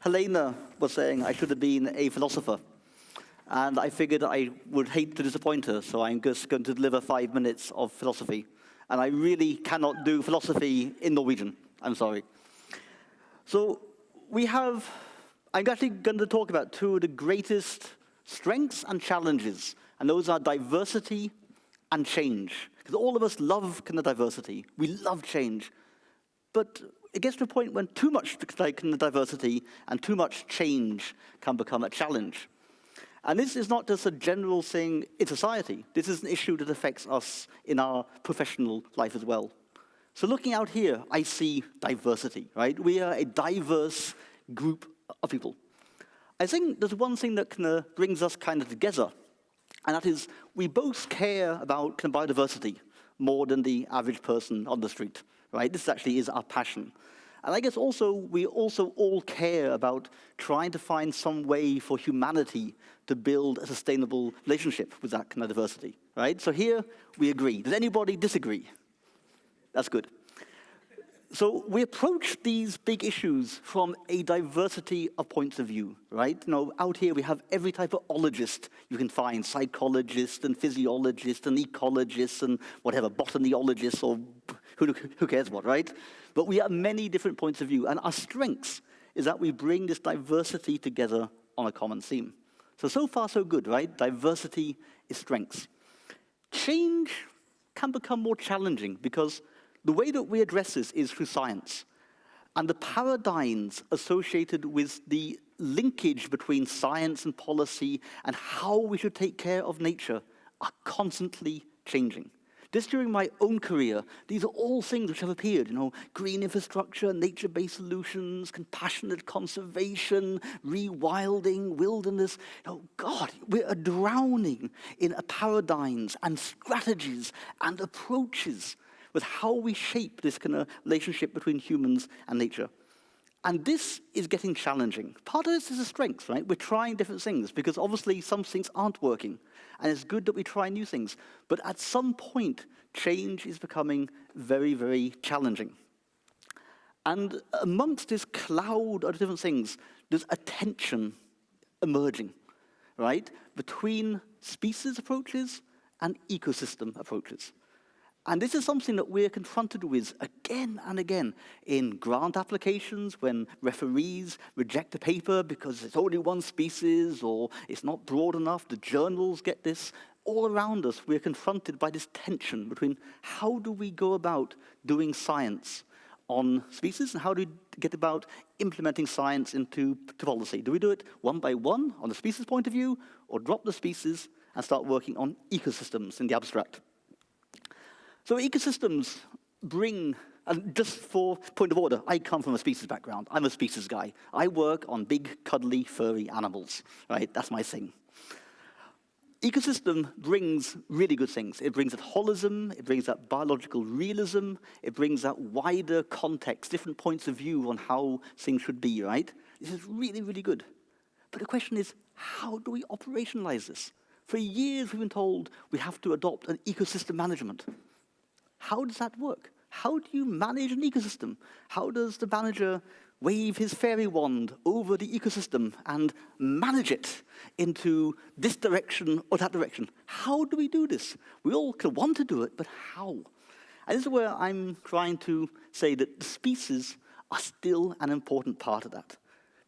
Helena was saying I should have been a philosopher, and I figured I would hate to disappoint her, so I'm just going to deliver 5 minutes of philosophy. And I really cannot do philosophy in Norwegian. I'm sorry. So I'm actually going to talk about two of the greatest strengths and challenges, and those are diversity and change. Because all of us love kind of diversity. We love change. But it gets to a point when too much diversity and too much change can become a challenge. And this is not just a general thing in society. This is an issue that affects us in our professional life as well. So looking out here, I see diversity, right? We are a diverse group of people. I think there's one thing that kind of brings us kind of together, and that is we both care about kind of biodiversity more than the average person on the street, right? This actually is our passion. And I guess also we also all care about trying to find some way for humanity to build a sustainable relationship with that kind of diversity, right? So here we agree. Does anybody disagree? That's good. So we approach these big issues from a diversity of points of view, right? You know, out here we have every type of ologist you can find, psychologist and physiologist and ecologist and whatever, botanyologist or who cares what, right? But we have many different points of view, and our strengths is that we bring this diversity together on a common theme. So far so good, right? Diversity is strengths. Change can become more challenging because the way that we address this is through science. And the paradigms associated with the linkage between science and policy and how we should take care of nature are constantly changing. Just during my own career, these are all things which have appeared, green infrastructure, nature-based solutions, compassionate conservation, rewilding, wilderness. God, we are drowning in paradigms and strategies and approaches with how we shape this kind of relationship between humans and nature. And this is getting challenging. Part of this is a strength, right? We're trying different things because obviously some things aren't working. And it's good that we try new things. But at some point, change is becoming very, very challenging. And amongst this cloud of different things, there's a tension emerging, right? Between species approaches and ecosystem approaches. And this is something that we're confronted with again and again in grant applications when referees reject a paper because it's only one species or it's not broad enough. The journals get this. All around us, we're confronted by this tension between how do we go about doing science on species and how do we get about implementing science into policy? Do we do it one by one on the species point of view or drop the species and start working on ecosystems in the abstract? So ecosystems bring, and just for point of order, I come from a species background. I'm a species guy. I work on big, cuddly, furry animals, right? That's my thing. Ecosystem brings really good things. It brings that holism, it brings that biological realism, it brings that wider context, different points of view on how things should be, right? This is really, really good. But the question is, how do we operationalize this? For years we've been told we have to adopt an ecosystem management. How does that work? How do you manage an ecosystem? How does the manager wave his fairy wand over the ecosystem and manage it into this direction or that direction? How do we do this? We all can want to do it, but how? And this is where I'm trying to say that the species are still an important part of that.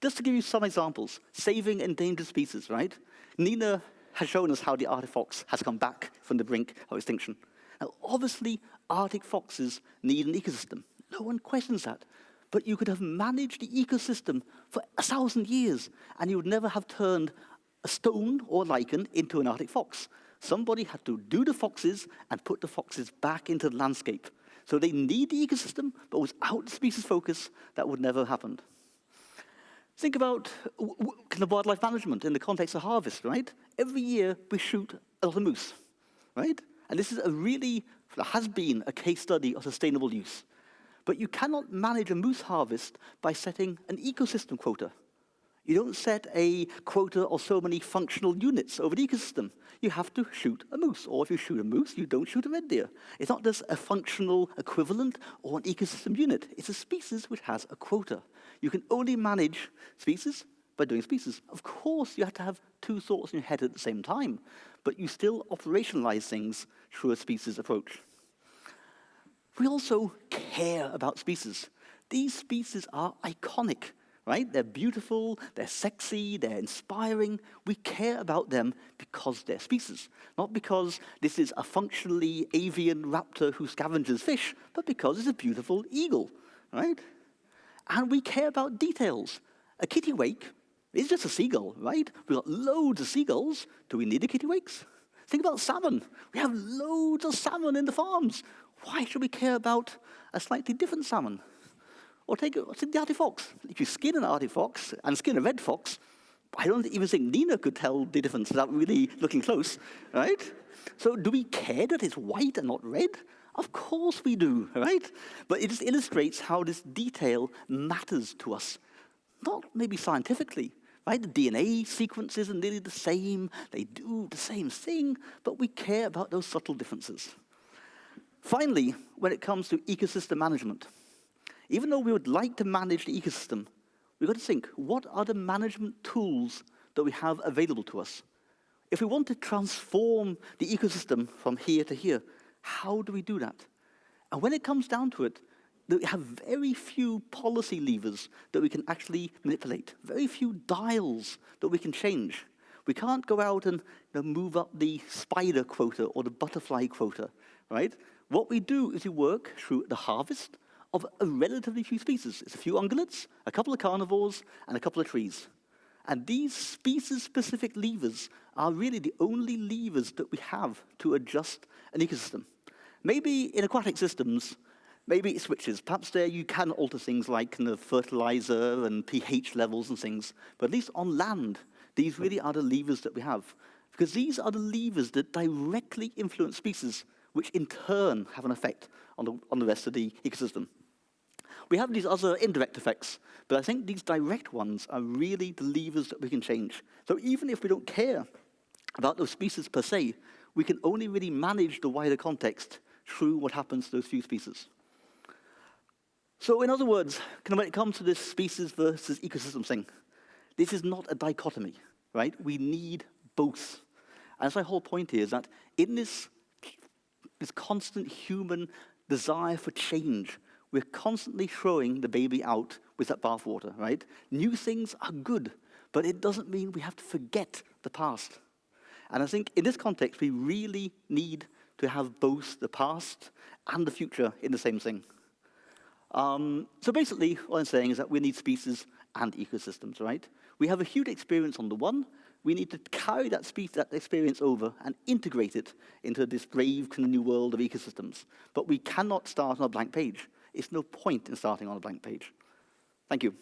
Just to give you some examples, saving endangered species, right? Nina has shown us how the Arctic fox has come back from the brink of extinction. Now, obviously, Arctic foxes need an ecosystem. No one questions that. But you could have managed the ecosystem for 1,000 years, and you would never have turned a stone or lichen into an Arctic fox. Somebody had to do the foxes and put the foxes back into the landscape. So they need the ecosystem, but without the species focus, that would never have happened. Think about kind of wildlife management in the context of harvest, right? Every year we shoot a lot of moose, right? And this is has been a case study of sustainable use. But you cannot manage a moose harvest by setting an ecosystem quota. You don't set a quota of so many functional units over the ecosystem. You have to shoot a moose. Or if you shoot a moose, you don't shoot a red deer. It's not just a functional equivalent or an ecosystem unit. It's a species which has a quota. You can only manage species by doing species. Of course, you have to have two thoughts in your head at the same time, but you still operationalize things through a species approach. We also care about species. These species are iconic, right? They're beautiful, they're sexy, they're inspiring. We care about them because they're species, not because this is a functionally avian raptor who scavenges fish, but because it's a beautiful eagle, right? And we care about details. A kittiwake is just a seagull, right? We've got loads of seagulls. Do we need the kittiwakes? Think about salmon. We have loads of salmon in the farms. Why should we care about a slightly different salmon? Or take the Arctic fox. If you skin an Arctic fox and skin a red fox, I don't even think Nina could tell the difference without really looking close, right? So do we care that it's white and not red? Of course we do, right? But it just illustrates how this detail matters to us. Not maybe scientifically, right? The DNA sequences are nearly the same. They do the same thing, but we care about those subtle differences. Finally, when it comes to ecosystem management, even though we would like to manage the ecosystem, we've got to think, what are the management tools that we have available to us? If we want to transform the ecosystem from here to here, how do we do that? And when it comes down to it, we have very few policy levers that we can actually manipulate, very few dials that we can change. We can't go out and move up the spider quota or the butterfly quota, right? What we do is we work through the harvest of a relatively few species. It's a few ungulates, a couple of carnivores, and a couple of trees. And these species-specific levers are really the only levers that we have to adjust an ecosystem. Maybe in aquatic systems, maybe it switches. Perhaps there you can alter things like fertilizer and pH levels and things. But at least on land, these really are the levers that we have. Because these are the levers that directly influence species, which in turn have an effect on the rest of the ecosystem. We have these other indirect effects, but I think these direct ones are really the levers that we can change. So even if we don't care about those species per se, we can only really manage the wider context through what happens to those few species. So in other words, when it comes to this species versus ecosystem thing, this is not a dichotomy, right? We need both. And that's my whole point here, is that in this constant human desire for change, we're constantly throwing the baby out with that bathwater, right? New things are good, but it doesn't mean we have to forget the past. And I think in this context, we really need to have both the past and the future in the same thing. So basically, what I'm saying is that we need species and ecosystems, right? We have a huge experience on the one. We need to carry that experience over and integrate it into this brave kind of new world of ecosystems. But we cannot start on a blank page. It's no point in starting on a blank page. Thank you.